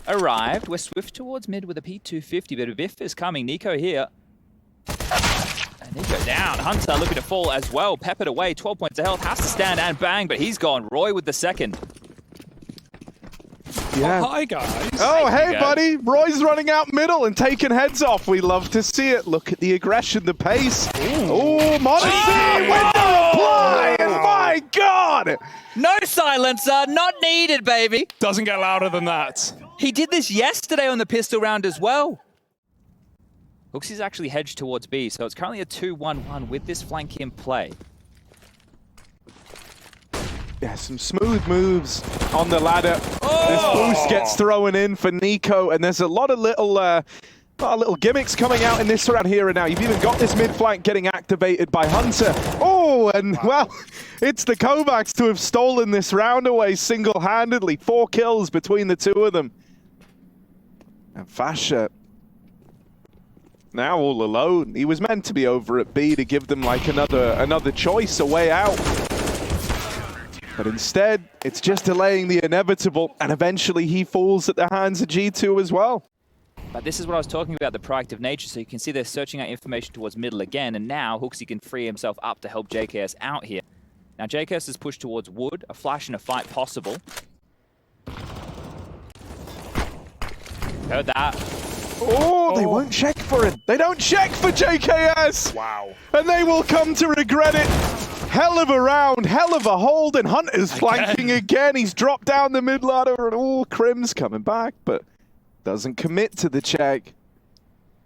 arrived. We're swift towards mid with a P250, but a Biff is coming. NiKo here. And NiKo down. Hunter looking to fall as well. Peppered away, 12 points of health. Has to stand and bang, but he's gone. Roy with the second. Yeah. Oh, hi, guys. Oh, hey, buddy. Roy's running out middle and taking heads off. We love to see it. Look at the aggression, the pace. Oh, mezii with the reply. And my God. No silencer, not needed, baby. Doesn't get louder than that. He did this yesterday on the pistol round as well. HooXi's actually hedged towards B, so it's currently a 2-1-1 with this flank in play. Yeah, some smooth moves on the ladder. Oh! This boost gets thrown in for NiKo, and there's a lot of little gimmicks coming out in this round here and now. You've even got this mid flank getting activated by Hunter. Oh, and well, it's the Kovacs to have stolen this round away single-handedly. 4 kills between the two of them. And FASHR now all alone. He was meant to be over at B to give them like another choice, a way out. But instead, it's just delaying the inevitable, and eventually he falls at the hands of G2 as well. But this is what I was talking about, the proactive nature. So you can see they're searching out information towards middle again, and now HooXi can free himself up to help JKS out here. Now JKS is pushed towards wood, a flash and a fight possible. Heard that. Oh, they won't check for it. They don't check for JKS! Wow. And they will come to regret it. Hell of a round, hell of a hold, and Hunter's flanking again. He's dropped down the mid ladder, and KRIMZ coming back, but doesn't commit to the check.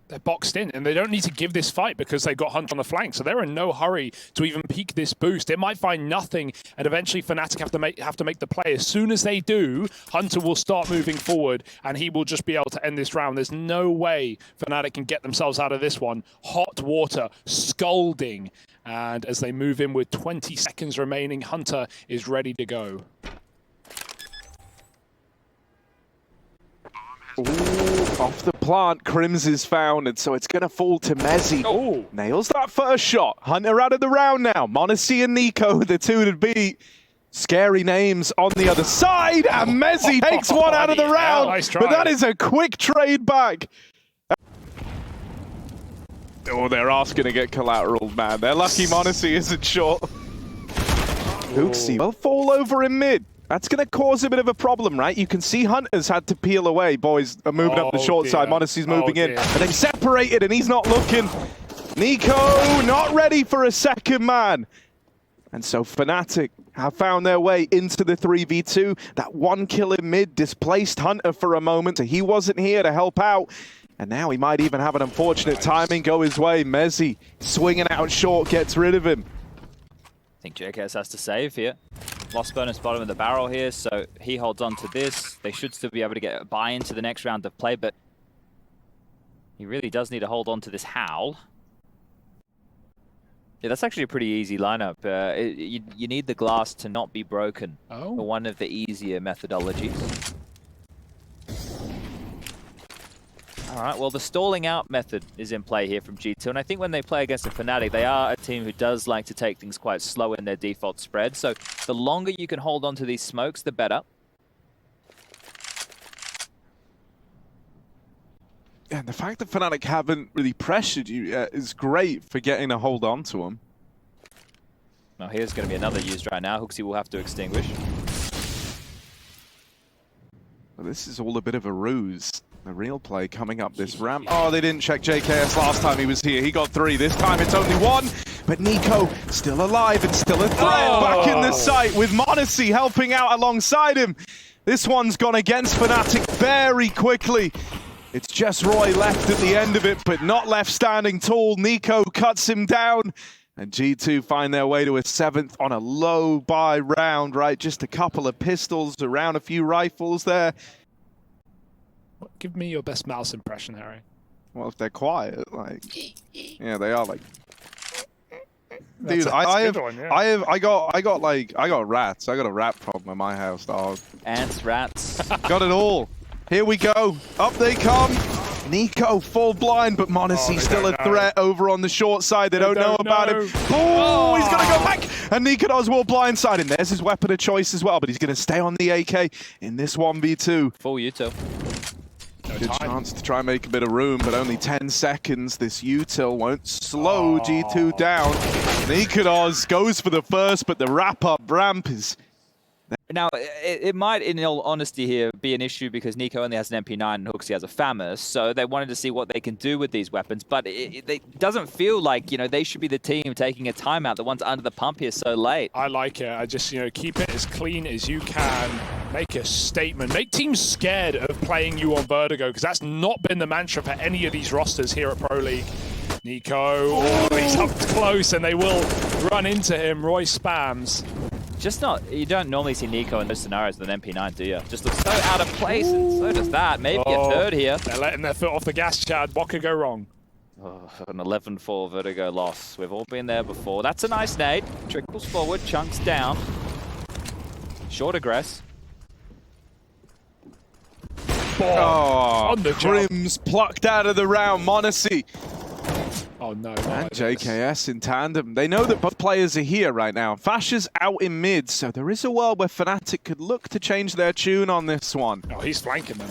They're boxed in, and they don't need to give this fight because they've got Hunter on the flank, so they're in no hurry to even peek this boost. It might find nothing, and eventually fnatic have to make the play. As soon as they do, Hunter will start moving forward, and he will just be able to end this round. There's no way fnatic can get themselves out of this one. Hot water, scalding, and as they move in with 20 seconds remaining, Hunter is ready to go. Ooh, off the plant, KRIMZ is found, and so it's going to fall to mezii. Oh. Nails that first shot. Hunter out of the round now. mezii and NiKo, the two to beat. Scary names on the other side, and mezii takes one out of the round. Nice try. But that is a quick trade back. Oh, they're asking to get collateral, man. They're lucky mezii isn't short. HooXi will fall over in mid. That's going to cause a bit of a problem, right? You can see Hunter's had to peel away. Boys are moving up the short side. mezii's moving in. And they've separated, and he's not looking. NiKo not ready for a second man. And so fnatic have found their way into the 3v2. That one kill in mid displaced Hunter for a moment. So he wasn't here to help out. And now he might even have an unfortunate timing go his way. mezii swinging out short gets rid of him. I think JKS has to save here. Lost bonus bottom of the barrel here, so he holds on to this. They should still be able to get a buy into the next round of play, but he really does need to hold on to this howl. Yeah, that's actually a pretty easy lineup. You need the glass to not be broken for one of the easier methodologies. All right, well, the stalling out method is in play here from G2, and I think when they play against a fnatic, they are a team who does like to take things quite slow in their default spread, so the longer you can hold on to these smokes, the better. Yeah, and the fact that fnatic haven't really pressured you yet is great for getting a hold on to them. Now here's going to be another used right now. HooXi will have to extinguish. Well, this is all a bit of a ruse. The real play coming up this ramp. Oh, they didn't check JKS last time he was here. He got 3. This time it's only 1. But NiKo still alive and still a threat back in the site with mezii helping out alongside him. This one's gone against fnatic very quickly. It's just Roy left at the end of it, but not left standing tall. NiKo cuts him down. And G2 find their way to a 7th on a low buy round, right? Just a couple of pistols, around a few rifles there. Give me your best mouse impression, Harry. Well, if they're quiet, like, yeah, they are like. Dude, I got rats. I got a rat problem in my house, dog. Ants, rats. Got it all. Here we go. Up they come. NiKo full blind, but mezii still a threat over on the short side. They don't know about him. Oh, he's going to go back. And nicoodoz will blindside him. There's his weapon of choice as well, but he's going to stay on the AK in this 1v2. Full Uto. Good time. chance to try and make a bit of room, but only 10 seconds. This util won't slow G2 down. nicoodoz goes for the first, but the wrap-up ramp is... Now, it might, in all honesty here, be an issue because NiKo only has an MP9 and HooXi has a FAMAS, so they wanted to see what they can do with these weapons, but it doesn't feel like, you know, they should be the team taking a timeout, the ones under the pump here so late. I like it. I just, you know, keep it as clean as you can. Make a statement. Make teams scared of playing you on Vertigo, because that's not been the mantra for any of these rosters here at Pro League. NiKo, he's up close and they will run into him. Roy spams. Just not, you don't normally see NiKo in those scenarios with an MP9, do you? Just looks so out of place, and so does that. Maybe a third here. They're letting their foot off the gas, Chad. What could go wrong? Oh, an 11-4 Vertigo loss. We've all been there before. That's a nice nade. Trickles forward, chunks down. Short aggress. Oh, on the jump. KRIMZ plucked out of the round. mezii Oh no. and JKS in tandem. They know that both players are here right now. FASHR's out in mid, so there is a world where fnatic could look to change their tune on this one. Oh, he's flanking them.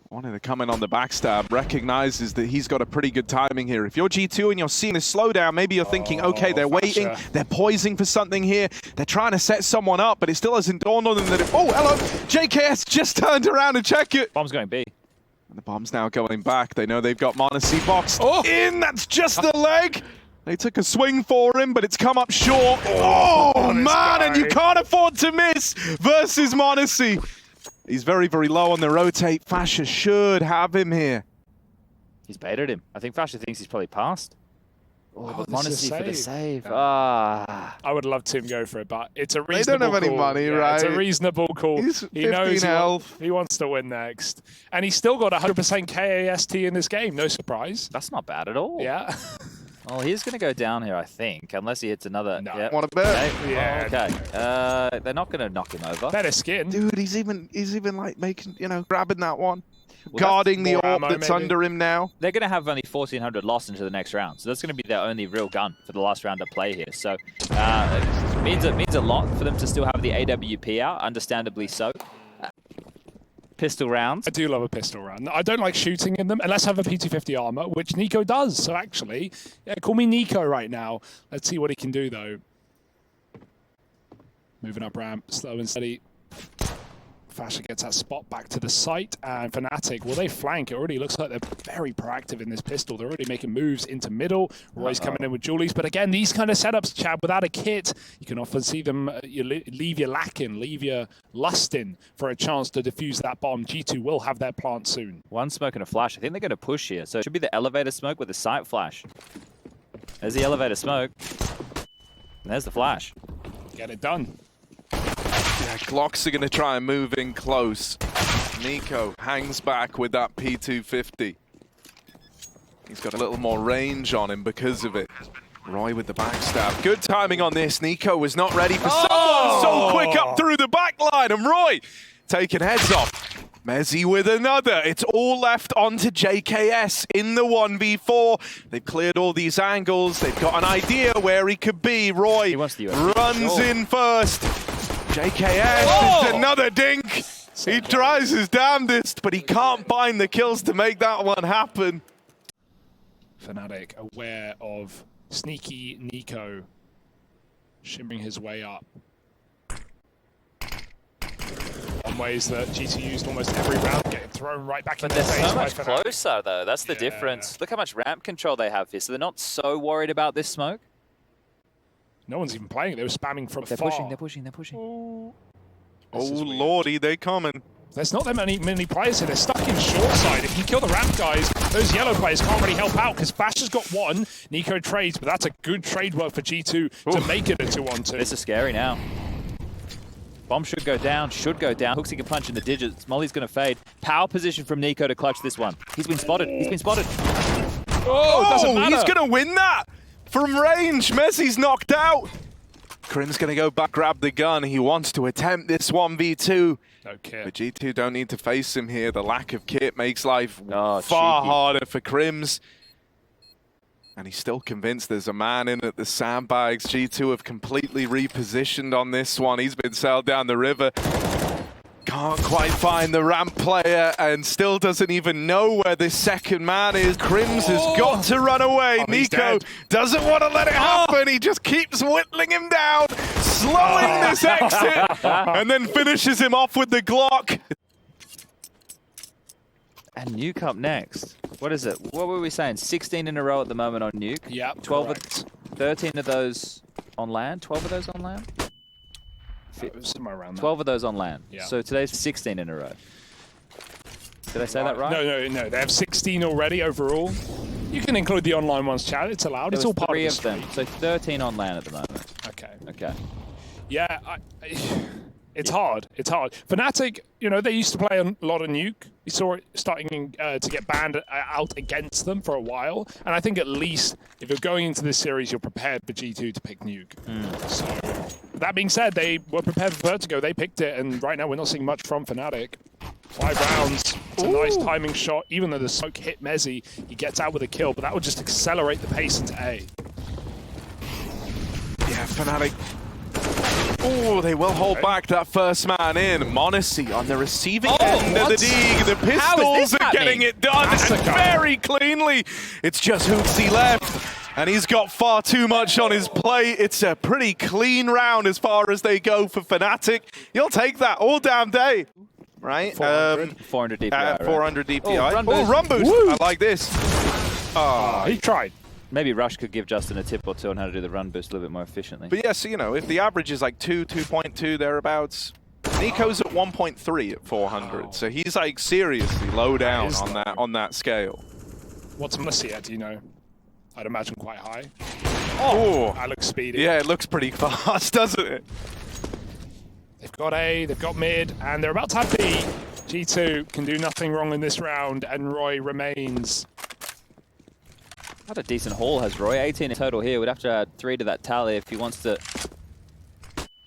Wanting to come in on the backstab, recognizes that he's got a pretty good timing here. If you're G2 and you're seeing this slowdown, maybe you're thinking, okay, they're waiting, FASHR. they're poising for something here, they're trying to set someone up, but it still hasn't dawned on them that oh, hello, JKS just turned around to check it. Bomb's going B. And the bomb's now going back. They know they've got mezii boxed Oh. in. That's just the leg. They took a swing for him, but it's come up short. Oh man, guy. and you can't afford to miss versus mezii. He's very, very low on the rotate. FASHR should have him here. He's baited him. I think FASHR thinks he's probably passed. Oh, but this is a mezii for the save. save. Ah. I would love to go for it, but it's a They reasonable don't have any call. money, Yeah, right? It's a reasonable call. He's He knows 15 health. he wants to win next. And he's still got 100% KAST in this game. No surprise. That's not bad at all. Yeah. Well, he's going to go down here, I think, unless he hits another. No. Yep. Want to bet? Okay. Yeah. Okay. They're not going to knock him over. Better skin. Dude, he's even like making, you know, grabbing that one. Well, Guarding the more orb ammo, that's maybe. under him now. They're going to have only 1,400 lost into the next round, so that's going to be their only real gun for the last round of play here. So it means a lot for them to still have the AWP out, understandably so. Pistol rounds. I do love a pistol round. I don't like shooting in them unless I have a P250 armor, which NiKo does. So actually, yeah, call me NiKo right now. Let's see what he can do, though. Moving up ramp, slow and steady. FASHR gets that spot back to the site, and fnatic, well, they flank. It already looks like they're very proactive in this pistol. They're already making moves into middle. Roy's coming in with Julies. But again, these kind of setups, Chad, without a kit, you can often see them, you leave you lacking, leave you lusting for a chance to defuse that bomb. G2 will have their plant soon. One smoke and a flash. I think they're going to push here. So it should be the elevator smoke with the sight flash. There's the elevator smoke. And there's the flash. Get it done. Yeah, Glocks are going to try and move in close. NiKo hangs back with that P250. He's got a little more range on him because of it. Roy with the backstab. Good timing on this. NiKo was not ready for someone so quick up through the back line. And Roy taking heads off. mezii with another. It's all left onto JKS in the 1v4. They've cleared all these angles. They've got an idea where he could be. Roy runs in first. JKS is another dink. He tries his damnedest, but he can't find the kills to make that one happen. fnatic aware of sneaky NiKo shimmering his way up. On ways that G2 used almost every round, getting thrown right back But into they're the face. so by much fnatic. closer, though. That's the difference. Look how much ramp control they have here. So they're not so worried about this smoke. No one's even playing. They were spamming from They're far. pushing, they're pushing, they're pushing. Oh This is weird. lordy, they coming. There's not that many players here. They're stuck in short side. If you kill the ramp guys, those yellow players can't really help out because FASHR's got one. NiKo trades, but that's a good trade work for G2 to make it a 2-on-2. This is scary now. Bomb should go down, HooXi can punch in the digits. Molly's going to fade. Power position from NiKo to clutch this one. He's been spotted, he's been spotted. Oh, it doesn't matter. He's going to win that from range. mezii's knocked out. KRIMZ going to go back, grab the gun. He wants to attempt this 1v2. No kit. But G2 don't need to face him here. The lack of kit makes life far cheeky. harder for KRIMZ. And he's still convinced there's a man in at the sandbags. G2 have completely repositioned on this one. He's been sailed down the river. Can't quite find the ramp player and still doesn't even know where this second man is. KRIMZ has got to run away. NiKo doesn't want to let it happen. He just keeps whittling him down, slowing this exit, and then finishes him off with the Glock. And Nuke up next. What is it? What were we saying? 16 in a row at the moment on Nuke. Yep, 13 of those on land. 12 of those on land. Somewhere around that. 12 of those on land. Yeah. So today's 16 in a row. Did I say that right? No. They have 16 already overall. You can include the online ones, Chad. It's allowed. It's all part three of of them. So 13 on land at the moment. Okay. Okay. Yeah, it's hard. It's hard. Fnatic, you know, they used to play a lot of Nuke. We saw it starting to get banned out against them for a while. And I think at least if you're going into this series, you're prepared for G2 to pick Nuke. So, that being said, they were prepared for Vertigo. They picked it, and right now we're not seeing much from Fnatic. 5 rounds. It's a nice timing shot. Even though the smoke hit mezii, he gets out with a kill, but that would just accelerate the pace into A. Yeah, Fnatic. Oh, they will hold back that first man in. mezii on the receiving end of the dig. The pistols are getting it done and very cleanly. It's just Hooksy left. And he's got far too much on his plate. It's a pretty clean round as far as they go for Fnatic. You'll take that all damn day, right? 400 DPI. 400 DPI. Oh, run boost. Woo. I like this. He tried. Maybe Rush could give Justin a tip or two on how to do the run boost a little bit more efficiently. But yeah, so, you know, if the average is like 2.2 thereabouts, NiKo's at 1.3 at 400. Wow. So he's like seriously low down on that scale. What's mezii at, do you know? I'd imagine quite high. Oh, that looks speedy. Yeah, it looks pretty fast, doesn't it? They've got A, they've got mid, and they're about to have B. G2 can do nothing wrong in this round, and Roy remains. What a decent haul has Roy. 18 in total here. Would have to add 3 to that tally if he wants to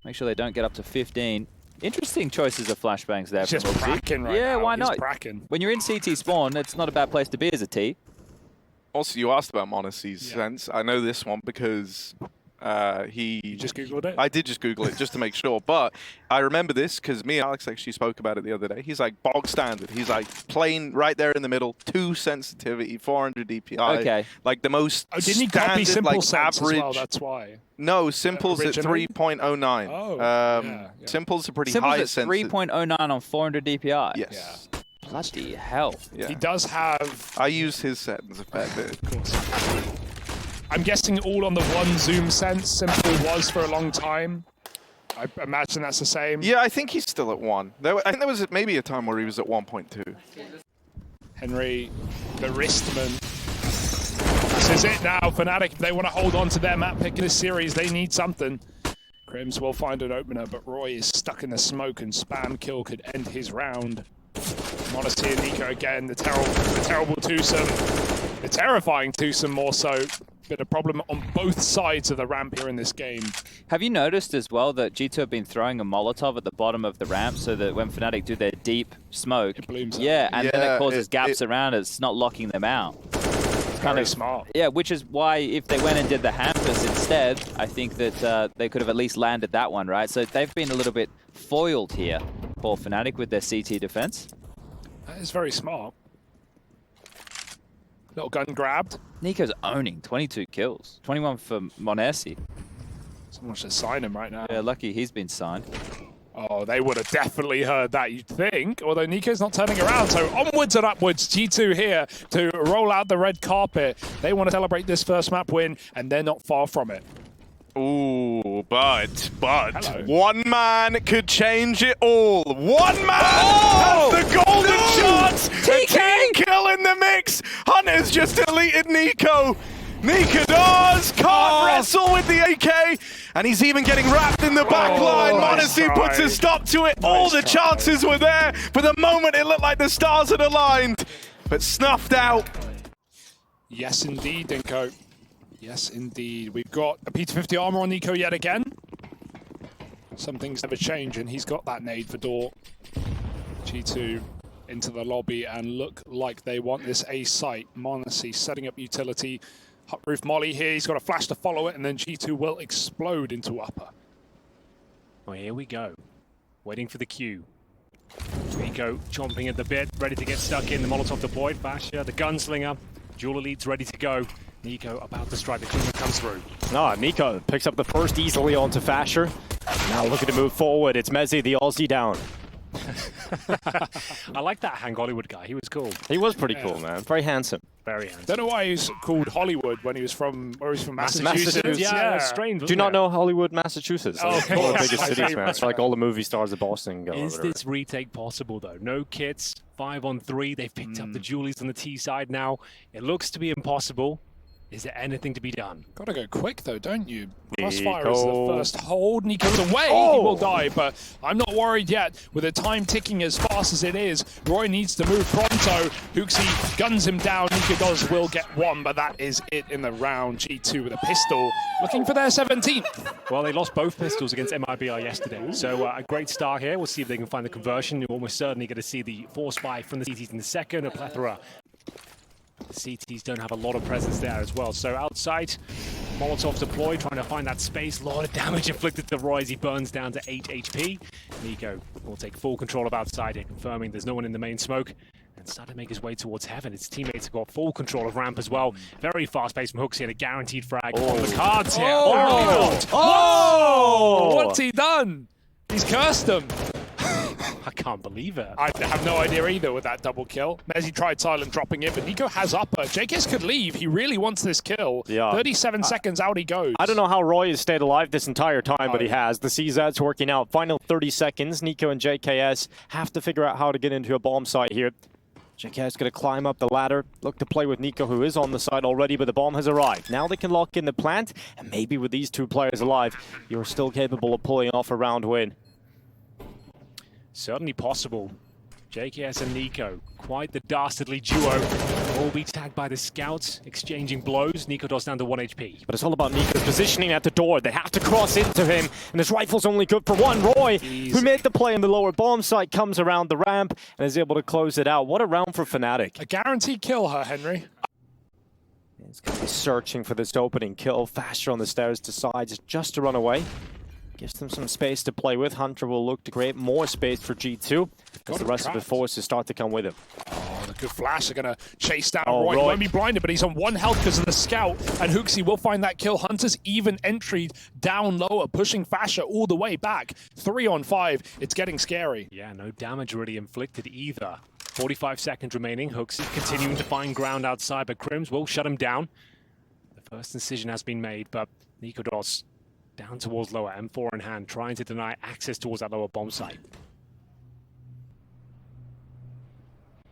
make sure they don't get up to 15. Interesting choices of flashbangs there. Just bracking right now. Yeah, why not? Bracking. When you're in CT spawn, it's not a bad place to be as a T. Also, you asked about mezii's sense. I know this one because You just Googled it? I did just Google it just to make sure. But I remember this because me and Alex actually spoke about it the other day. He's like bog standard. He's like plain right there in the middle. 2 sensitivity, 400 DPI. Okay. Like the most didn't he standard, copy simple like sense average. as well? That's why. No, Simple's at 3.09. Oh, yeah. Simple's a pretty Simple's high at sensitivity. 3.09 on 400 DPI. Yes. Yeah. Bloody hell. Yeah. He does have... I use his settings a fair bit. Of course. I'm guessing all on the 1 zoom sense. Simple was for a long time. I imagine that's the same. Yeah, I think he's still at 1. I think there was maybe a time where he was at 1.2. Henry, the wristman. This is it now. Fnatic, if they want to hold on to their map pick in this series, they need something. KRIMZ will find an opener, but Roy is stuck in the smoke, and spam kill could end his round. mezii and NiKo again, the terrible twosome. The terrifying twosome more so. Bit of problem on both sides of the ramp here in this game. Have you noticed as well that G2 have been throwing a Molotov at the bottom of the ramp so that when Fnatic do their deep smoke, it blooms yeah, up. and then it causes gaps around it. It's not locking them out. It's kind of smart. Yeah, which is why if they went and did the hampers instead, I think that they could have at least landed that one, right? So they've been a little bit foiled here, for Fnatic, with their CT defense. That is very smart. Little gun grabbed. NiKo's owning 22 kills. 21 for mezii. Someone should sign him right now. Yeah, lucky he's been signed. Oh, they would have definitely heard that, you'd think. Although NiKo's not turning around, so onwards and upwards. G2 here to roll out the red carpet. They want to celebrate this first map win, and they're not far from it. Ooh, but Hello. one man could change it all. One man has the golden chance. A team kill in the mix. Hunter's just deleted NiKo. nicoodoz can't wrestle with the AK, and he's even getting wrapped in the back line. mezii puts a stop to it. All the chances were there. For the moment, it looked like the stars had aligned, but snuffed out. Yes, indeed, NiKo. Yes, indeed. We've got a P250 armor on NiKo yet again. Some things never change, and he's got that nade for door. G2 into the lobby and look like they want this A site. mezii setting up utility. Hot roof molly here. He's got a flash to follow it, and then G2 will explode into upper. Well, here we go. Waiting for the cue. NiKo chomping at the bit, ready to get stuck in. The Molotov deployed. FASHR, the gunslinger. Dual Elite's ready to go. NiKo about to strike. The KRIMZ comes through. NiKo picks up the first easily onto FASHR. Now looking to move forward. It's mezii, the Aussie down. I like that Hank Hollywood guy. He was cool. He was pretty cool, man. Very handsome. Very handsome. Don't know why he's called Hollywood when he was from Massachusetts. Yeah, that's strange. Do you not know Hollywood, Massachusetts? Oh, Like, one of the biggest cities, man. It's like all the movie stars of Boston go Is over there. this retake possible, though? No kits, 5-on-3. They've picked up the Julies on the T side now. It looks to be impossible. Is there anything to be done? Gotta go quick though, don't you? Crossfire is the NiKo. first hold. NiKo's away. He will die, but I'm not worried yet. With the time ticking as fast as it is, Roy needs to move pronto. HooXi guns him down. nicoodoz will get one, but that is it in the round. G2 with a pistol, looking for their 17th. Well, they lost both pistols against MIBR yesterday, so a great start here. We'll see if they can find the conversion. You're almost certainly going to see the force buy from the CTs in the second, a plethora. The CTs don't have a lot of presence there as well. So outside, Molotov deployed, trying to find that space. A lot of damage inflicted to Roy as he burns down to 8 HP. NiKo will take full control of outside here, confirming there's no one in the main smoke. And start to make his way towards heaven. His teammates have got full control of ramp as well. Very fast pace from HooXi and a guaranteed frag on the cards here. What's he done? He's cursed them. I can't believe it. I have no idea either with that double kill. mezii tried silent dropping it, but NiKo has upper. JKS could leave. He really wants this kill. Yeah. 37 seconds, out he goes. I don't know how Roy has stayed alive this entire time, but he has. The CZ's working out. Final 30 seconds. NiKo and JKS have to figure out how to get into a bomb site here. JKS going to climb up the ladder, look to play with NiKo, who is on the side already, but the bomb has arrived. Now they can lock in the plant, and maybe with these two players alive, you're still capable of pulling off a round win. Certainly possible. JKS and NiKo, quite the dastardly duo. All be tagged by the scouts, exchanging blows. nicoodoz down to 1 HP. But it's all about NiKo's positioning at the door. They have to cross into him, and his rifle's only good for one. Roy, who made the play in the lower bomb site, comes around the ramp and is able to close it out. What a round for fnatic. A guaranteed kill, her Henry. He's going to be searching for this opening kill. FASHR on the stairs decides just to run away. Gives them some space to play with. Hunter will look to create more space for G2 as the rest of the forces start to come with him. Oh, the good flash are going to chase down Oh, Roy. He Roy. won't be blinded, but he's on 1 health because of the scout. And HooXi will find that kill. Hunter's even entry down lower, pushing FASHR all the way back. 3-on-5. It's getting scary. Yeah, no damage really inflicted either. 45 seconds remaining. HooXi continuing to find ground outside, but KRIMZ will shut him down. The first incision has been made, but nicoodoz down towards lower, M4 in hand, trying to deny access towards that lower bomb site.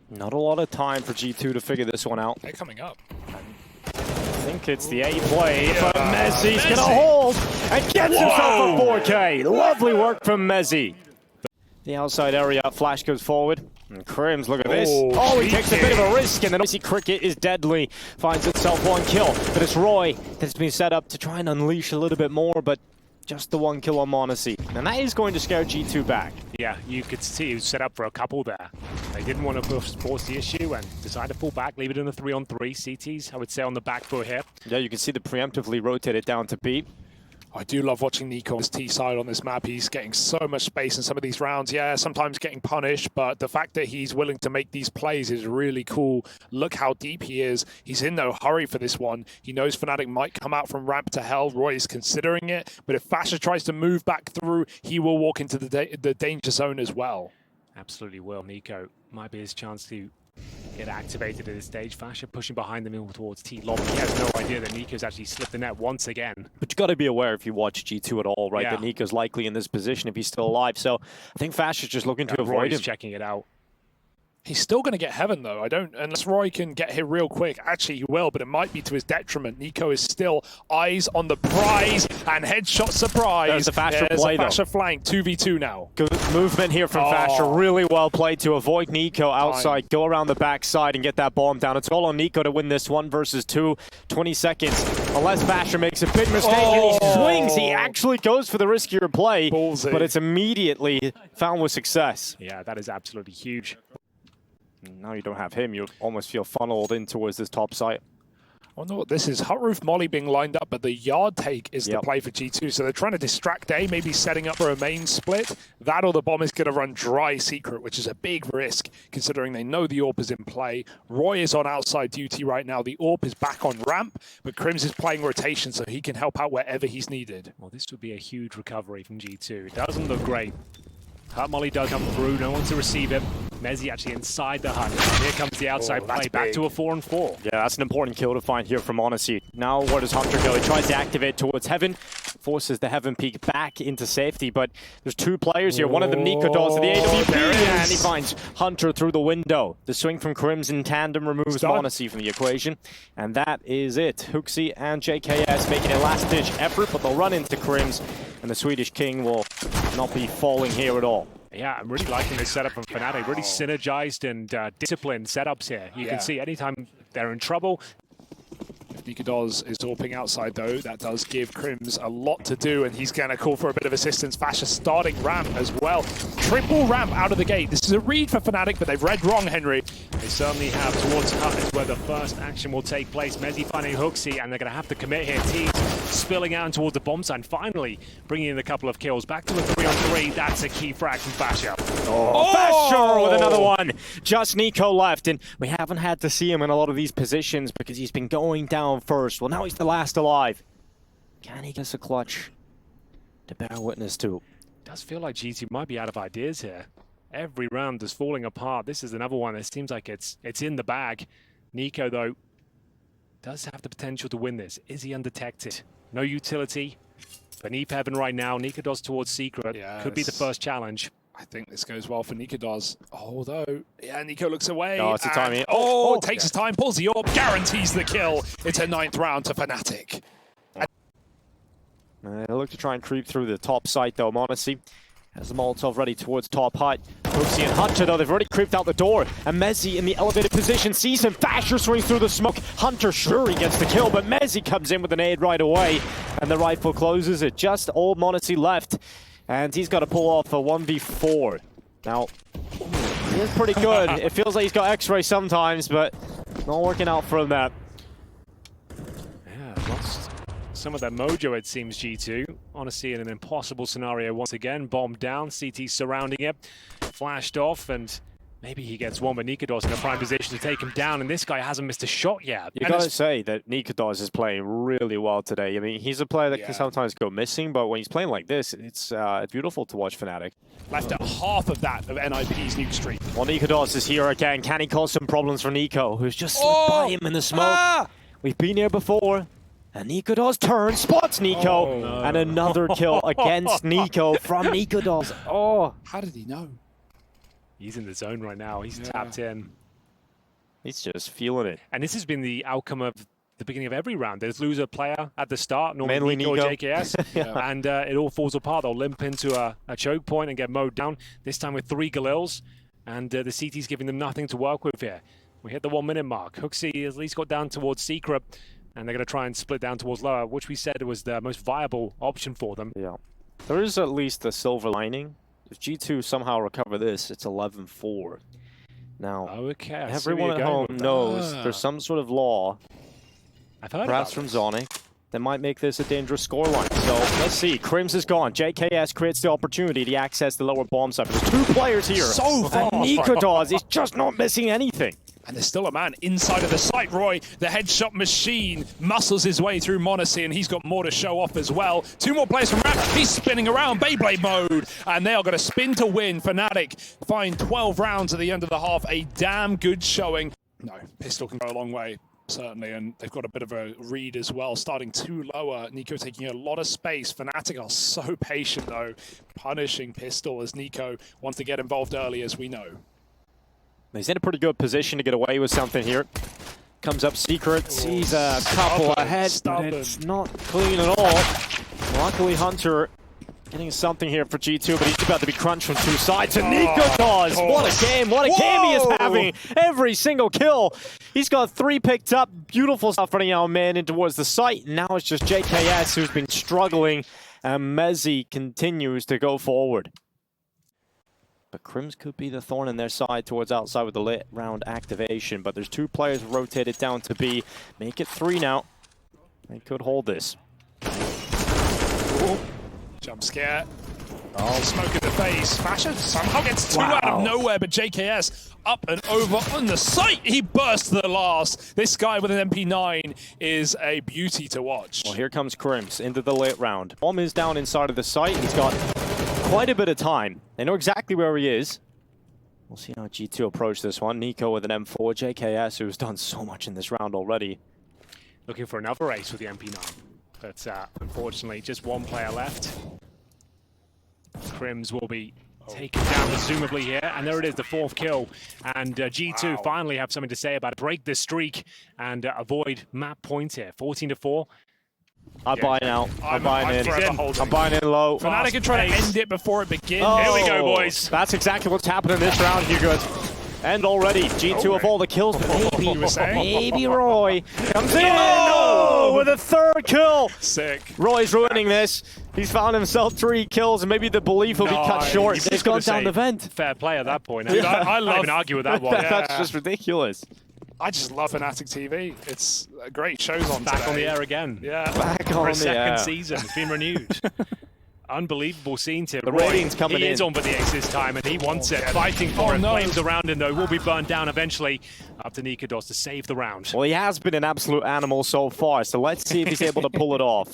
Not a lot of time for G2 to figure this one out. They're coming up. I think it's the A play, but mezii's going to hold and gets himself a 4K. Lovely work from mezii. The outside area, flash goes forward. And KRIMZ, look at this. Oh, he takes a bit of a risk, and then obviously Cricket is deadly. Finds itself 1 kill, but it's Roy that's been set up to try and unleash a little bit more, but just the 1 kill on mezii. And that is going to scare G2 back. Yeah, you could see he was set up for a couple there. They didn't want to force the issue and decided to pull back, leave it in the 3-on-3. CTs, I would say, on the back foot here. Yeah, you can see the preemptively rotated down to B. I do love watching NiKo on his T side on this map. He's getting so much space in some of these rounds. Yeah, sometimes getting punished, but the fact that he's willing to make these plays is really cool. Look how deep he is. He's in no hurry for this one. He knows fnatic might come out from ramp to hell. Roy is considering it, but if FASHR tries to move back through, he will walk into the danger zone as well. Absolutely will. NiKo might be his chance to get activated at this stage. FASHR pushing behind them towards T lobby. He has no idea that NiKo's actually slipped the net once again. But you got to be aware if you watch G2 at all, right? Yeah. That NiKo's likely in this position if he's still alive. So I think FASHR's just looking to avoid Roy's him. checking it out. He's still going to get heaven, though. Unless Roy can get here real quick. Actually, he will, but it might be to his detriment. NiKo is still eyes on the prize and headshot surprise. There's the FASHR There's play, a though. FASHR flank, 2v2 now. Good movement here from FASHR. Really well played to avoid NiKo outside. Go around the backside and get that bomb down. It's all on NiKo to win this 1 versus 2. 20 seconds. Unless FASHR makes a big mistake and he swings. He actually goes for the riskier play, Ballsy. but it's immediately found with success. Yeah, that is absolutely huge. Now you don't have him. You almost feel funneled in towards this top site. I wonder what this is. Hut Roof Molly being lined up, but the yard take is the play for G2. So they're trying to distract A, maybe setting up for a main split. That or the bomb is going to run dry secret, which is a big risk, considering they know the AWP is in play. Roy is on outside duty right now. The AWP is back on ramp, but KRIMZ is playing rotation, so he can help out wherever he's needed. Well, this would be a huge recovery from G2. It doesn't look great. Hut Molly does come through, no one to receive it. mezii actually inside the hut. Here comes the outside play, back to a 4-on-4. Yeah, that's an important kill to find here from Honesty. Now where does Hunter go? He tries to activate towards Heaven, forces the Heaven peak back into safety, but there's two players here. One of them nicoodoz to the AWP, and he finds Hunter through the window. The swing from KRIMZ in tandem removes Honesty from the equation, and that is it. HooXi and JKS making a last-ditch effort, but they'll run into KRIMZ, and the Swedish King will not be falling here at all. Yeah, I'm really liking this setup from fnatic. Really synergized and disciplined setups here. You can see anytime they're in trouble. If nicoodoz is AWPing outside, though, that does give KRIMZ a lot to do, and he's going to call for a bit of assistance. FASHR starting ramp as well. Triple ramp out of the gate. This is a read for fnatic, but they've read wrong, Henry. They certainly have. Towards Hut is where the first action will take place. mezii finding HooXi, and they're going to have to commit here. Teams spilling out towards the bomb side, finally bringing in a couple of kills. Back to a 3-on-3. That's a key frag from FASHR. FASHR with another one. Just NiKo left, and we haven't had to see him in a lot of these positions because he's been going down first. Well, now he's the last alive. Can he get us a clutch to bear witness to? It does feel like G2 might be out of ideas here. Every round is falling apart. This is another one that seems like it's in the bag. NiKo, though, does have the potential to win this. Is he undetected? No utility. Beneath Heaven right now. nicoodoz towards Secret. Could be the first challenge. I think this goes well for nicoodoz. Although, NiKo looks away. Oh, it's a timing. Takes his time, pulls the AWP, guarantees the kill. It's a 9th round to fnatic. They look to try and creep through the top site, though. Honesty has the Molotov ready towards top hut. HooXi and Hunter, though, they've already creeped out the door. And mezii in the elevated position sees him. FASHR swings through the smoke. Hunter sure he gets the kill, but mezii comes in with an aid right away. And the rifle closes it. Just old Honesty left. And he's got to pull off a 1v4. Now, he is pretty good. It feels like he's got X-ray sometimes, but not working out for him that. Yeah, lost some of their mojo, it seems, G2. Honestly, in an impossible scenario once again. Bomb down, CT surrounding it. Flashed off, and maybe he gets one, but nicoodoz in a prime position to take him down, and this guy hasn't missed a shot yet. You gotta say that nicoodoz is playing really well today. I mean, he's a player that can sometimes go missing, but when he's playing like this, it's beautiful to watch fnatic. Left at half of that of NIP's nuke streak. Well, nicoodoz is here again. Can he cause some problems for NiKo, who's just slipped by him in the smoke? We've been here before. And nicoodoz turns, spots NiKo, and another kill against NiKo from nicoodoz. How did he know? He's in the zone right now. He's tapped in. He's just feeling it. And this has been the outcome of the beginning of every round. There's loser player at the start, normally NiKo or JKS, and it all falls apart. They'll limp into a choke point and get mowed down, this time with 3 Galils, and the CT's giving them nothing to work with here. We hit the 1-minute mark. HooXi at least got down towards Secret, and they're going to try and split down towards lower, which we said was the most viable option for them. Yeah. There is at least a silver lining. If G2 somehow recover this, it's 11-4. Now, everyone at home knows there's some sort of law, I've heard perhaps from Zonic, that might make this a dangerous scoreline. So let's see. KRIMZ is gone. JKS creates the opportunity to access the lower bomb site. There's 2 players here. So far. And nicoodoz is just not missing anything. And there's still a man inside of the site. Roy, the headshot machine, muscles his way through Monacy, and he's got more to show off as well. 2 more players from Ramp. He's spinning around, Beyblade mode, and they are going to spin to win. fnatic find 12 rounds at the end of the half. A damn good showing. No, Pistol can go a long way, certainly, and they've got a bit of a read as well. Starting 2 lower, NiKo taking a lot of space. fnatic are so patient, though, punishing Pistol as NiKo wants to get involved early, as we know. He's in a pretty good position to get away with something here. Comes up Secret, sees a couple ahead, but it's not clean at all. Luckily, Hunter getting something here for G2, but he's about to be crunched from 2 sides. And nicoodoz, what a game he is having. Every single kill. He's got 3 picked up. Beautiful stuff running out man in towards the site. Now it's just JKS who's been struggling, and mezii continues to go forward. But KRIMZ could be the thorn in their side towards outside with the late round activation. But there's 2 players rotated down to B. Make it 3 now. They could hold this. Ooh. Jump scare. Oh, smoke in the face. FASHR somehow gets 2 out of nowhere, but JKS up and over on the site. He bursts the last. This guy with an MP9 is a beauty to watch. Well, here comes KRIMZ into the late round. Bomb is down inside of the site. He's got quite a bit of time. They know exactly where he is. We'll see how G2 approach this one. NiKo with an M4. JKS, who's done so much in this round already. Looking for another ace with the MP9. But unfortunately, just 1 player left. KRIMZ will be taken down presumably here, and there it is, the 4th kill. And G2 finally have something to say about it. Break this streak and avoid map point here. 14-4. I'm buying out. I'm buying in. I'm buying in low. fnatic can try to end it before it begins. Oh, Here we go, boys. That's exactly what's happening this round, Hugo. And already, G2 of all the kills, maybe Roy comes in with a 3rd kill. Sick. Roy's ruining this. He's found himself 3 kills, and maybe the belief will be cut short. He's gone down the vent. Fair play at that point. Dude, I can't even argue with that one. That's just ridiculous. I just love fnatic TV. It's a great shows on Back today. on the air again. Yeah. Back For on a the second air. season. It's been renewed. Unbelievable scene to The Roy. rating's coming He in. is on for the ace this time, and he wants it. Fighting for it. no. Flames around him, though. Will be burned down eventually. Up to nicoodoz to save the round. Well, he has been an absolute animal so far, so let's see if he's able to pull it off.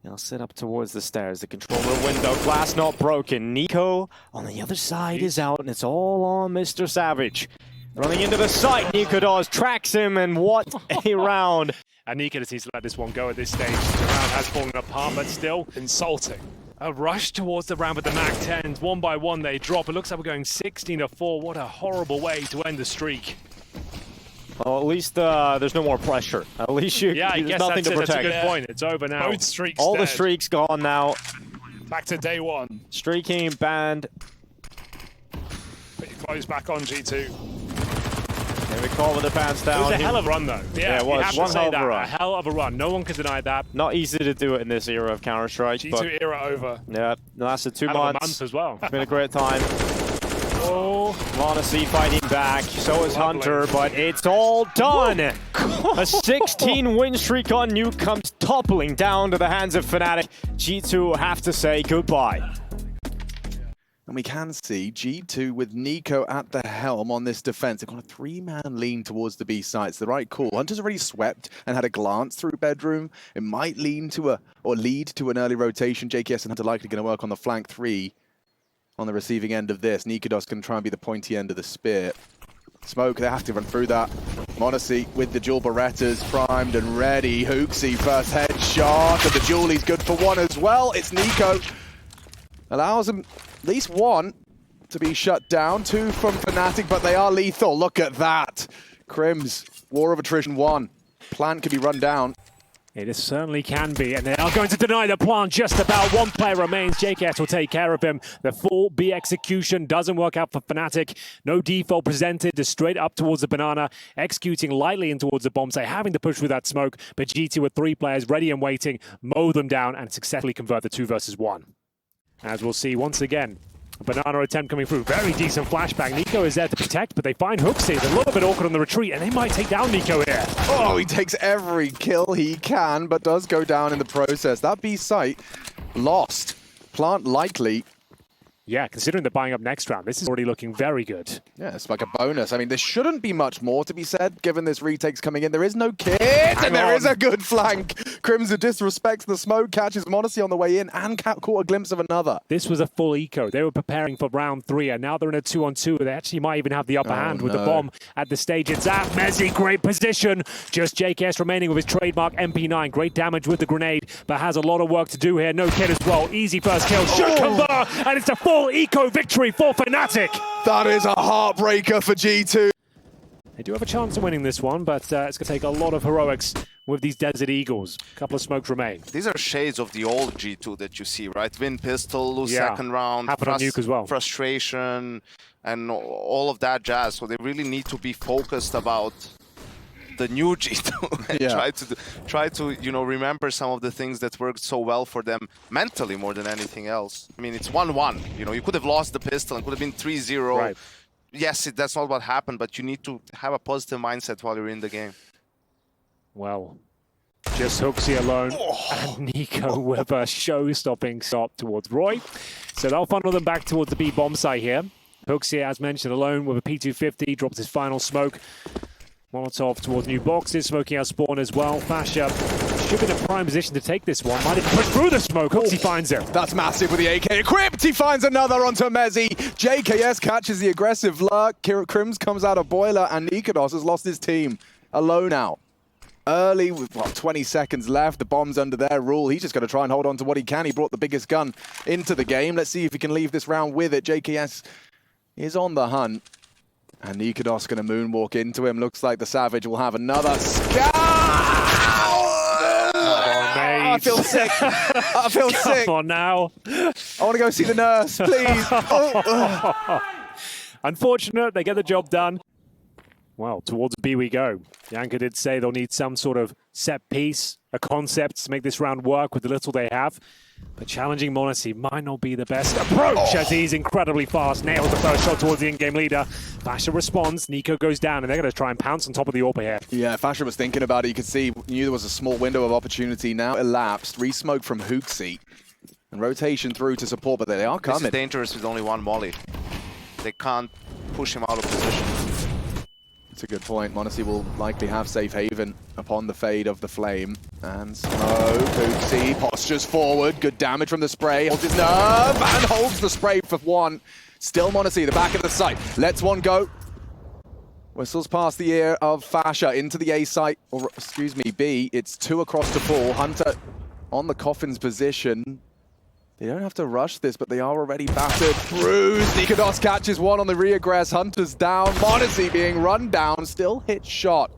He'll sit up towards the stairs. The control room window, glass not broken. NiKo on the other side is out, and it's all on Mr. Savage. Running into the site, nicoodoz tracks him, and what a round. And nicoodoz needs to let this one go at this stage. The round has fallen apart, but still Insulting. a rush towards the round with the MAC-10s. 1 by 1 they drop. It looks like we're going 16-4. What a horrible way to end the streak. Well, at least there's no more pressure. At least I there's guess nothing that's to it. That's a protect. good point. It's over now. Both streaks All the dead. streaks gone now. Back to day 1. Streaking banned. Put your clothes back on, G2. Can we call it a pants It down? was a hell of a run, though. Yeah, it You was have one to say hell of that. a run. A hell of a run. No one can deny that. Not easy to do it in this era of Counter-Strike, G2 but era over. yeah, it lasted 2 Hell of a months. month as well. It's been a great time. Oh, Monacy fighting back, so is Hunter, but it's all done! A 16 win streak on Nuke comes toppling down to the hands of fnatic. G2 have to say goodbye. And we can see G2 with NiKo at the helm on this defense. They've got a 3-man lean towards the B site. It's the right call. Hunter's already swept and had a glance through bedroom. It might lead to an early rotation. JKS and Hunter likely going to work on the flank 3 on the receiving end of this. nicoodoz can try and be the pointy end of the spear. Smoke, they have to run through that. Monacy with the dual Berettas primed and ready. Hooksy first headshot, and the Julie's good for 1 as well. It's NiKo. Allows him at least 1 to be shut down. 2 from fnatic, but they are lethal. Look at that. KRIMZ, War of Attrition 1. Plant can be run down. It certainly can be, and they are going to deny the plant. Just about 1 player remains. JKS will take care of him. The full B execution doesn't work out for fnatic. No default presented, just straight up towards the banana, executing lightly in towards the bomb site, having to push through that smoke. But G2 with 3 players ready and waiting, mow them down and successfully convert the 2 versus 1. As we'll see once again, a banana attempt coming through. Very decent flashbang. NiKo is there to protect, but they find Hooksy. It's a little bit awkward on the retreat, and they might take down NiKo here. Oh, he takes every kill he can, but does go down in the process. That B site lost. Plant likely. Yeah, considering they're buying up next round, this is already looking very good. Yeah, it's like a bonus. I mean, there shouldn't be much more to be said, given this retake's coming in. There is no kit, and there is a good flank. KRIMZ disrespects the smoke, catches Monacy on the way in, and caught a glimpse of another. This was a full eco. They were preparing for round 3, and now they're in a 2-on-2. They actually might even have the upper hand with the bomb at the stage. It's at mezii, great position. Just JKS remaining with his trademark MP9. Great damage with the grenade, but has a lot of work to do here. No kit as well. Easy first kill. Should convert, and it's a full eco victory for fnatic. That is a heartbreaker for G2. They do have a chance of winning this one, but it's going to take a lot of heroics with these Desert Eagles. A couple of smokes remain. These are shades of the old G2 that you see, right? Win pistol, lose Yeah. second round, Happened on Nuke as well. frustration, and all of that jazz. So they really need to be focused about the new G2 and try to you know, remember some of the things that worked so well for them mentally more than anything else. I mean, it's 1-1. You know, you could have lost the pistol and could have been 3-0. Right. Yes, that's not what happened, but you need to have a positive mindset while you're in the game. Well, just HooXi alone and NiKo with a show-stopping stop towards Roy. So they'll funnel them back towards the B bomb site here. HooXi, as mentioned, alone with a P250, drops his final smoke. Molotov towards new boxes, smoking out spawn as well. FASHR should be in a prime position to take this one. Might even push through the smoke. HooXi finds it. That's massive with the AK equipped. He finds another onto mezii. JKS catches the aggressive lurk. KRIMZ comes out of boiler, and nicoodoz has lost his team. Alone out. Early, with what, 20 seconds left. The bomb's under their rule. He's just going to try and hold on to what he can. He brought the biggest gun into the game. Let's see if he can leave this round with it. JKS is on the hunt. And nicoodoz going to moonwalk into him. Looks like the Savage will have another scout! I feel sick. I feel sick. Come on now. I want to go see the nurse, please. Unfortunate, they get the job done. Well, towards B we go. Yanka did say they'll need some sort of set piece, a concept to make this round work with the little they have. But challenging mezii might not be the best approach as he's incredibly fast. Nails the first shot towards the in-game leader. FASHR responds, NiKo goes down, and they're going to try and pounce on top of the AWP here. Yeah, FASHR was thinking about it. You could see, knew there was a small window of opportunity. Now elapsed. Re-smoke from HooXi. And rotation through to support, but they are coming. This is dangerous with only one molly. They can't push him out of position. It's a good point. mezii will likely have safe haven upon the fade of the flame. And smoke, HooXi postures forward. Good damage from the spray. Holds his nerve and holds the spray for one. Still mezii, the back of the site. Lets one go. Whistles past the ear of FASHR into the A site, or excuse me, B. It's 2 across the ball. Hunter on the coffin's position. They don't have to rush this, but they are already battered. Bruised. nicoodoz catches one on the reaggress. Hunter's down. mezii being run down. Still hit shot.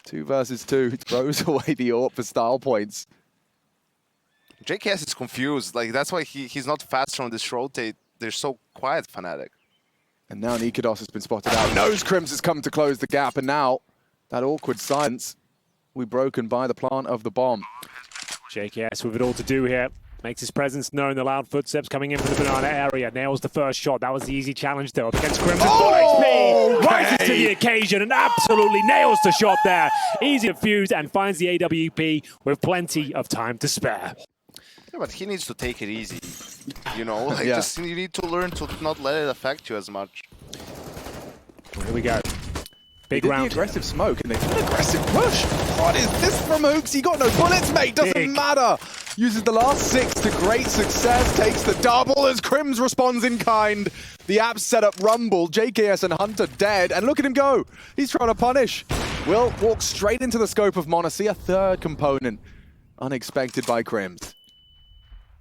2 versus 2. Throws away the AWP for style points. JKS is confused. Like, that's why he's not faster on this rotate. They're so quiet, fnatic. And now nicoodoz has been spotted out. Knows KRIMZ has come to close the gap. And now that awkward silence will be broken by the plant of the bomb. JKS with it all to do here. Makes his presence known. The loud footsteps coming in from the banana area. Nails the first shot. That was the easy challenge though. Up against KRIMZ. Oh, HP. Rises to the occasion and absolutely nails the shot there. Easy to fuse and finds the AWP with plenty of time to spare. Yeah, but he needs to take it easy. You know, like just you need to learn to not let it affect you as much. Well, here we go. Big He did round. the aggressive smoke and an aggressive push. What is this from HooXi? He got no bullets, mate. Doesn't matter. Uses the last 6 to great success. Takes the double as KRIMZ responds in kind. The app set up rumble. JKS and Hunter dead. And look at him go. He's trying to punish. Will walk straight into the scope of mezii. A third component. Unexpected by KRIMZ.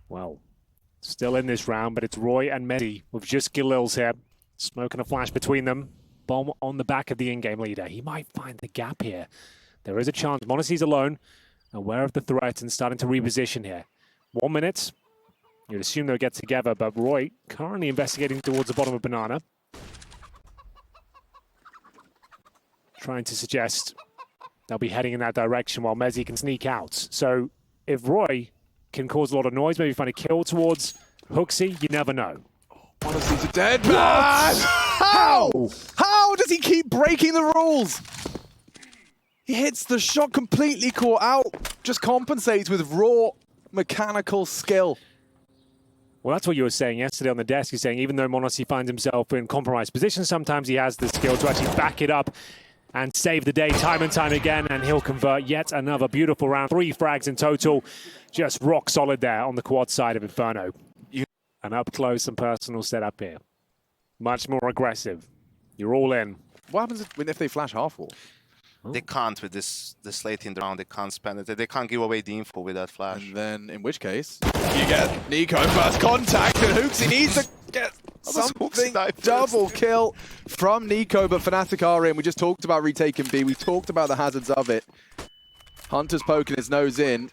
Well, still in this round, but it's Roy and mezii with just Galil's here. Smoke and a flash between them. Bomb on the back of the in-game leader. He might find the gap here. There is a chance. mezii's alone, aware of the threat and starting to reposition here. 1 minute. You'd assume they'll get together, but Roy currently investigating towards the bottom of banana. Trying to suggest they'll be heading in that direction while mezii can sneak out. So if Roy can cause a lot of noise, maybe find a kill towards HooXi, you never know. mezii to dead man! How? How does he keep breaking the rules? He hits the shot completely caught out, just compensates with raw mechanical skill. Well, that's what you were saying yesterday on the desk. You're saying even though mezii finds himself in compromised positions, sometimes he has the skill to actually back it up and save the day time and time again, and he'll convert yet another beautiful round. 3 frags in total, just rock solid there on the quad side of Inferno. An up close and personal setup here. Much more aggressive. You're all in. What happens if they flash half wall? They can't with this late in the round. They can't spend it. They can't give away the info with that flash. And then, in which case, you get NiKo first contact, and HooXi needs to get something. Double kill from NiKo, but fnatic are in. We just talked about retaking B. We talked about the hazards of it. Hunter's poking his nose in.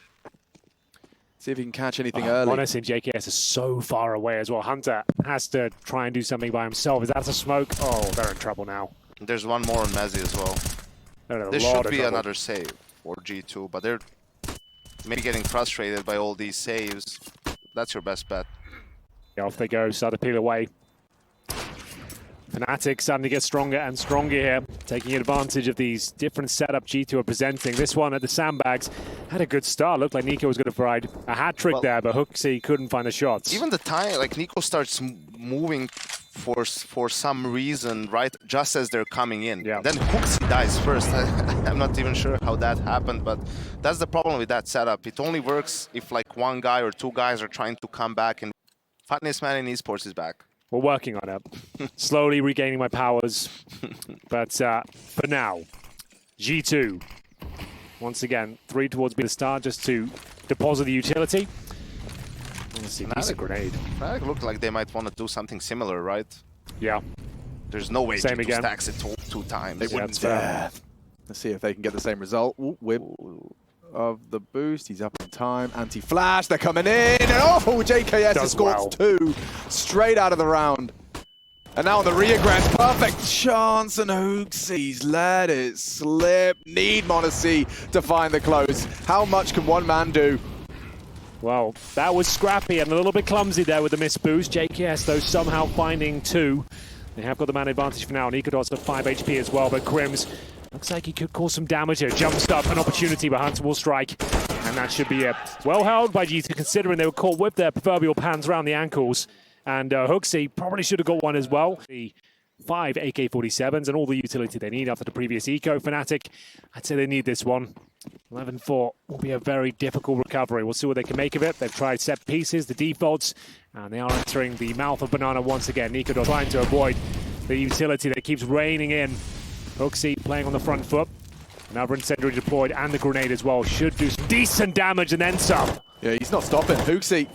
See if he can catch anything early. Honestly, JKS is so far away as well. Hunter has to try and do something by himself. Is that a smoke? Oh, they're in trouble now. There's one more on mezii as well. There should be another save for G2, but they're maybe getting frustrated by all these saves. That's your best bet. Yeah, off they go, start to peel away. Fnatic starting to get stronger and stronger here, taking advantage of these different setup G2 are presenting. This one at the sandbags had a good start. Looked like NiKo was going to provide a hat trick there, but HooXi couldn't find the shots. Even the time, like NiKo starts moving for some reason, right, just as they're coming in. Yeah. Then HooXi dies first. I'm not even sure how that happened, but that's the problem with that setup. It only works if like one guy or two guys are trying to come back, and Fatness Man in esports is back. We're working on it. Slowly regaining my powers. But for now, G2. Once again, 3 towards the start just to deposit the utility. Let's see, piece of grenade. Fnatic looked like they might want to do something similar, right? Yeah. There's no way Same G2 again. stacks it two times. They wouldn't dare. Let's see if they can get the same result. Ooh, whip of the boost. He's up in time. Anti-flash. They're coming in. And oh, JKS has scored 2 straight out of the round. And now on the reaggress, perfect chance. And HooXi's let it slip. Need mezii to find the close. How much can one man do? Well, that was scrappy and a little bit clumsy there with the missed boost. JKS, though, somehow finding 2. They have got the man advantage for now. nicoodoz at 5 HP as well, but KRIMZ looks like he could cause some damage here. Jumps up, an opportunity, but Hunter will strike. And that should be it. Well held by G2, considering they were caught with their proverbial pants around the ankles. And HooXi probably should have got one as well. The 5 AK-47s and all the utility they need after the previous eco. Fnatic, I'd say they need this one. 11-4 will be a very difficult recovery. We'll see what they can make of it. They've tried set pieces, the defaults, and they are entering the mouth of banana once again. nicoodoz trying to avoid the utility that keeps raining in. HooXi playing on the front foot. Another incendiary deployed, and the grenade as well. Should do some decent damage and then some. Yeah, he's not stopping. HooXi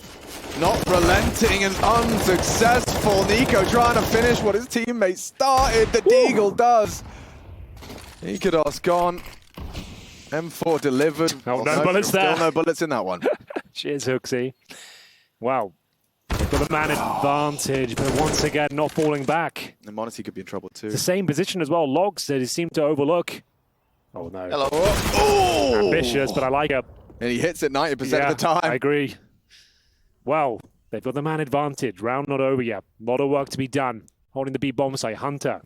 not relenting and unsuccessful. NiKo trying to finish what his teammate started. The Deagle does. nicoodoz gone. M4 delivered. Oh, no bullets there. Still no bullets in that one. Cheers, HooXi. Wow. They've got the man advantage, but once again, not falling back. And mezii could be in trouble too. The same position as well. Logs that he seemed to overlook. Oh, no. Hello. Oh! Ambitious, but I like it. And he hits it 90% of the time. I agree. Well, they've got the man advantage. Round not over yet. A lot of work to be done. Holding the B bomb site. Hunter.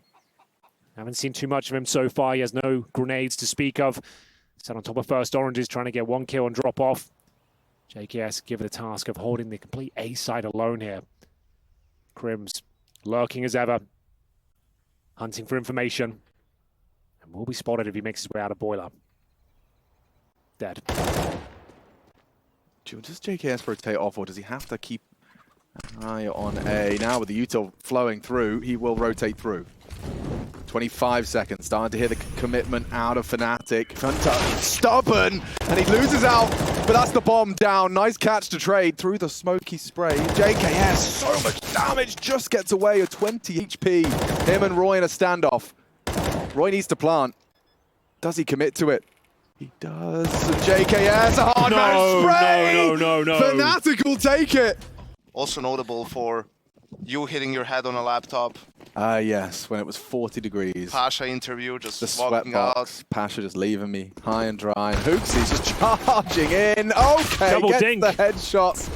Haven't seen too much of him so far. He has no grenades to speak of. Sat on top of first oranges, trying to get 1 kill and drop off. JKS given the task of holding the complete A side alone here. KRIMZ lurking as ever. Hunting for information. And will be spotted if he makes his way out of boiler. Dead. Does JKS rotate off, or does he have to keep an eye on A? Now with the util flowing through, he will rotate through. 25 seconds, starting to hear the commitment out of Fnatic. Hunter, stubborn, and he loses out, but that's the bomb down. Nice catch to trade through the smoky spray. JKS, so much damage, just gets away with 20 HP. Him and Roy in a standoff. Roy needs to plant. Does he commit to it? He does. And JKS, a hard man spray! No. Fnatic will take it. Also notable for you hitting your head on a laptop. Yes, when it was 40 degrees. FASHR interview, just The sweat walking out. box, FASHR just leaving me high and dry. And HooXi's just charging in. Okay, Double gets dink. the headshots.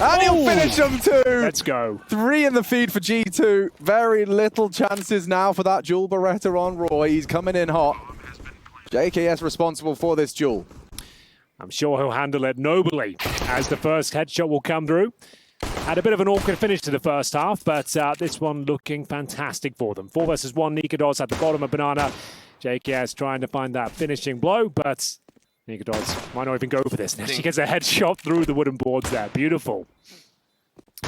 And he'll finish them too. Let's go. 3 in the feed for G2. Very little chances now for that dual Beretta on Roy. He's coming in hot. JKS responsible for this duel. I'm sure he'll handle it nobly as the first headshot will come through. Had a bit of an awkward finish to the first half, but this one looking fantastic for them. 4 versus 1, nicoodoz at the bottom of banana. JKS trying to find that finishing blow, but nicoodoz might not even go for this. Now she gets a headshot through the wooden boards there. Beautiful.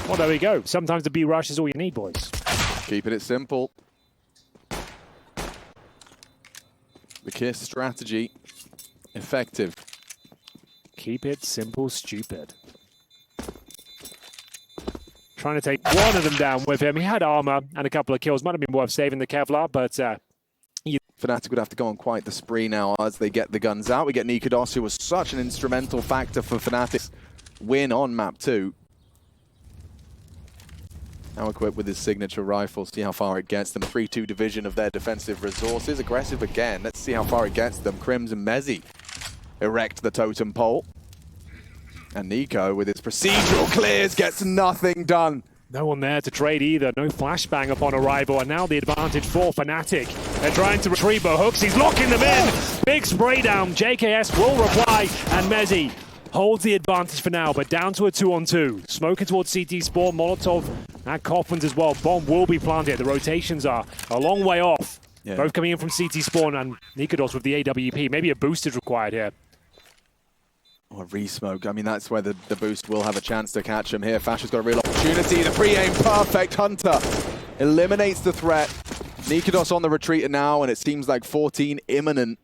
Well, there we go. Sometimes the B rush is all you need, boys. Keeping it simple. The KISS strategy, effective. Keep it simple, stupid. Trying to take one of them down with him. He had armor and a couple of kills. Might have been worth saving the Kevlar, but Fnatic would have to go on quite the spree now as they get the guns out. We get nicoodoz, who was such an instrumental factor for Fnatic's win on map 2. Now equipped with his signature rifle, see how far it gets them. 3-2 division of their defensive resources. Aggressive again. Let's see how far it gets them. KRIMZ and mezii erect the totem pole. And NiKo, with his procedural clears, gets nothing done. No one there to trade either. No flashbang upon arrival. And now the advantage for fnatic. They're trying to retrieve, but HooXi's locking them in. Big spray down. JKS will reply. And mezii holds the advantage for now, but down to a 2-on-2. Smoking towards CT spawn. Molotov and Coffins as well. Bomb will be planted. The rotations are a long way off. Yeah. Both coming in from CT spawn, and nicoodoz with the AWP. Maybe a boost is required here. Or re-smoke. I mean, that's where the boost will have a chance to catch him here. FASHR's got a real opportunity. The pre-aim perfect. Hunter eliminates the threat. nicoodoz on the retreat now, and it seems like 14 imminent.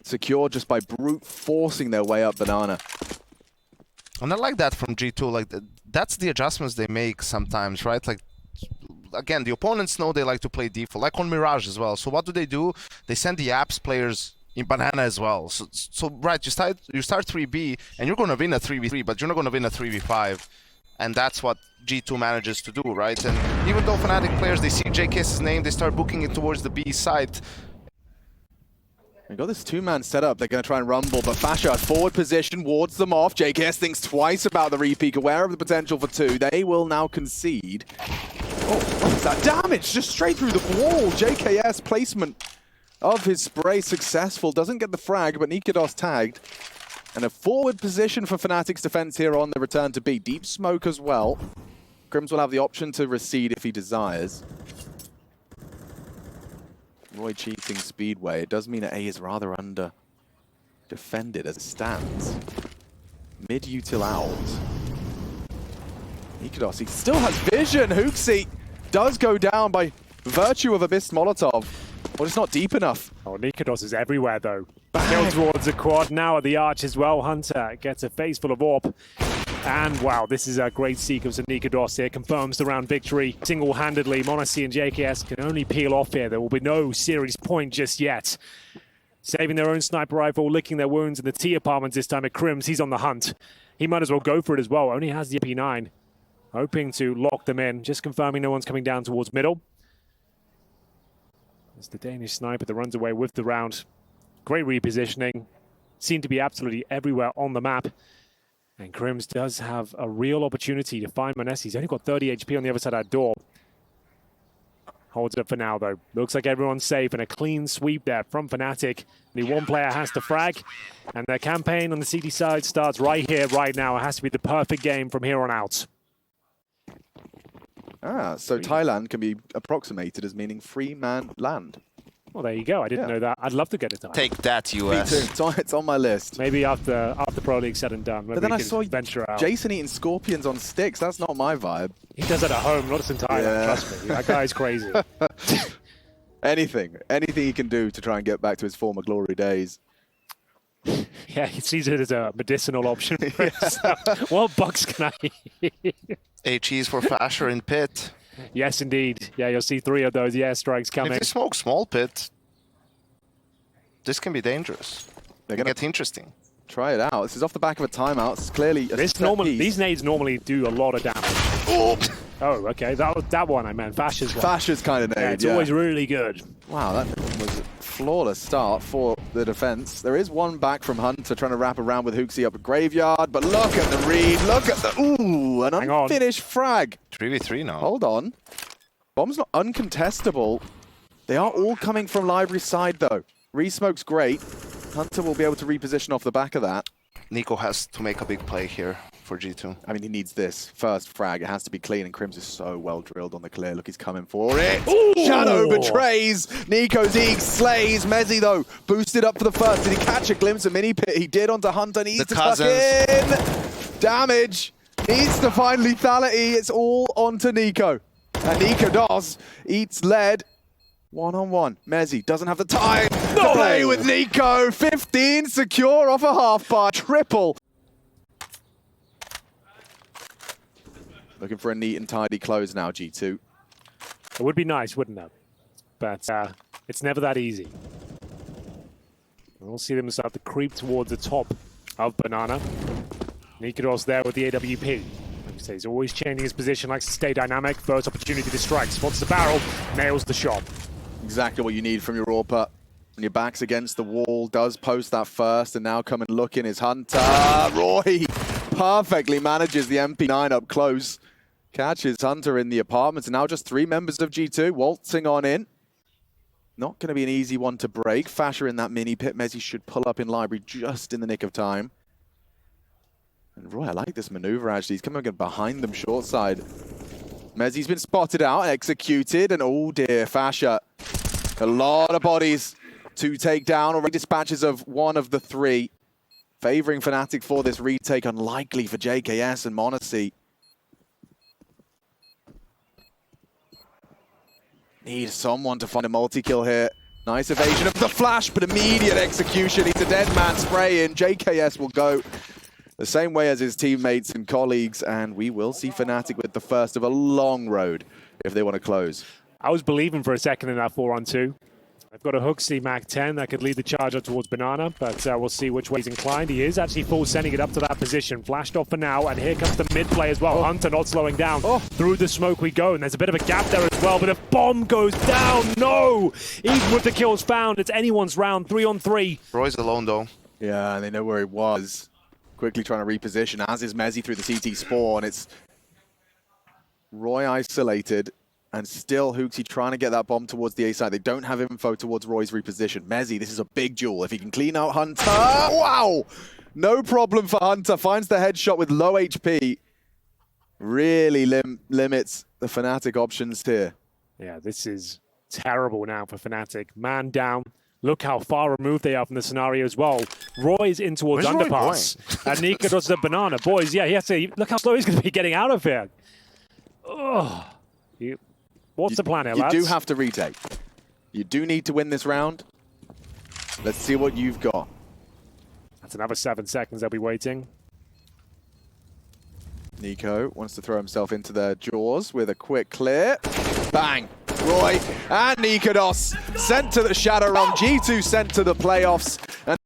Secured just by brute forcing their way up banana. And I like that from G2. Like that's the adjustments they make sometimes, right? Like again, the opponents know they like to play default, like on Mirage as well. So what do? They send the apps players in banana as well. So right, you start 3B and you're gonna win a 3v3, but you're not gonna win a 3v5. And that's what G2 manages to do, right? And even though Fnatic players, they see JKS's name, they start booking it towards the B side. They've got this two-man setup. They're going to try and rumble, but FASHR forward position wards them off. JKS thinks twice about the repeak, aware of the potential for two. They will now concede. Oh, what is that damage? Just straight through the wall. JKS placement of his spray successful. Doesn't get the frag, but nicoodoz tagged. And a forward position for Fnatic's defense here on the return to B. Deep smoke as well. KRIMZ will have the option to recede if he desires. Roy cheating Speedway. It does mean that A is rather under defended as it stands. Mid-util out. nicoodoz, he still has vision. HooXi does go down by virtue of Abyss Molotov. Well, it's not deep enough. Oh, nicoodoz is everywhere though. Kill towards the quad now at the arch as well. Hunter gets a face full of AWP. And wow, this is a great sequence of nicoodoz here. Confirms the round victory single-handedly. mezii and JKS can only peel off here. There will be no series point just yet. Saving their own sniper rifle, licking their wounds in the T apartments this time at KRIMZ. He's on the hunt. He might as well go for it as well. Only has the P9. Hoping to lock them in. Just confirming no one's coming down towards middle. It's the Danish sniper that runs away with the round. Great repositioning. Seem to be absolutely everywhere on the map. And KRIMZ does have a real opportunity to find mezii. He's only got 30 HP on the other side of that door. Holds it for now, though. Looks like everyone's safe, and a clean sweep there from Fnatic. The one player has to frag, and their campaign on the CT side starts right here, right now. It has to be the perfect game from here on out. Ah, so Thailand can be approximated as meaning free-man land. Well, there you go. I didn't know that. I'd love to get it done. Take that, US. Me too. It's on my list. Maybe after Pro League said and done. But then I saw venture out. Jason eating scorpions on sticks. That's not my vibe. He does it at home, not in Thailand. Yeah. Trust me. That guy's crazy. Anything he can do to try and get back to his former glory days. Yeah, he sees it as a medicinal option for himself. What bucks can I eat? HEs for FASHR in pit. Yes, indeed. Yeah, you'll see 3 of those strikes coming. If they smoke small pit, this can be dangerous. They're going to get interesting. Try it out. This is off the back of a timeout. It's clearly a these nades normally do a lot of damage. Oh, okay. That one I meant. FASHR's one. FASHR's kind of nade, it's always really good. Wow, that was a flawless start for the defense. There is one back from Hunter trying to wrap around with HooXi up at Graveyard, but look at the read. Look at the... Ooh, an unfinished frag. 3v3 now. Hold on. Bomb's not uncontestable. They are all coming from Library side, though. Resmoke's great. Hunter will be able to reposition off the back of that. NiKo has to make a big play here for G2. I mean, he needs this first frag. It has to be clean, and KRIMZ is so well drilled on the clear. Look, he's coming for it. Ooh! Shadow betrays. NiKo Zeeg slays. mezii, though, boosted up for the first. Did he catch a glimpse of mini pit? He did onto Hunter. Needs to tuck in. Damage. Needs to find lethality. It's all onto NiKo. And nicoodoz eats lead. One-on-one. mezii doesn't have the time to play with NiKo. 15 secure off a half bar. Triple. Looking for a neat and tidy close now, G2. It would be nice, wouldn't it? But it's never that easy. We'll see them start to creep towards the top of banana. nicoodoz there with the AWP. So he's always changing his position, likes to stay dynamic. First opportunity to strike, spots the barrel, nails the shot. Exactly what you need from your AWPer. When your back's against the wall, does post that first, and now come and look in his Hunter. Roy perfectly manages the MP9 up close. Catches Hunter in the apartments, and now just 3 members of G2 waltzing on in. Not going to be an easy one to break. FASHR in that mini pit. mezii should pull up in library just in the nick of time. And Roy, I like this maneuver actually. He's coming behind them short side. mezii's been spotted out, executed, and oh dear, FASHR. A lot of bodies to take down. Already dispatches of 1 of the 3. Favoring fnatic for this retake. Unlikely for JKS and mezii. Need someone to find a multi-kill here. Nice evasion of the flash, but immediate execution. He's a dead man spray in. JKS will go the same way as his teammates and colleagues, and we will see fnatic with the first of a long road if they want to close. I was believing for a second in that 4-on-2. I've got a HooXi Mac 10 that could lead the charge up towards Banana, but we'll see which way he's inclined. He is actually full sending it up to that position. Flashed off for now, and here comes the mid play as well. Hunter not slowing down. Through the smoke we go, and there's a bit of a gap there as well, but a bomb goes down. No! Even with the kills found, it's anyone's round. 3-on-3. Roy's alone though. Yeah, and they know where he was. Quickly trying to reposition, as is mezii through the CT spawn. It's Roy isolated. And still HooXi trying to get that bomb towards the A side. They don't have info towards Roy's reposition. mezii, this is a big duel. If he can clean out Hunter, wow! No problem for Hunter. Finds the headshot with low HP. Really limits the fnatic options here. Yeah, this is terrible now for fnatic. Man down. Look how far removed they are from the scenario as well. Roy's in towards Where's underpass. And NiKo does the banana. Boys, yeah, he has to look how slow he's going to be getting out of here. Oh, what's the plan here, lads? You do have to retake. You do need to win this round. Let's see what you've got. That's another 7 seconds they'll be waiting. NiKo wants to throw himself into their jaws with a quick clear. Bang! Roy and nicoodoz sent to the Shadow Realm. G2 sent to the playoffs. And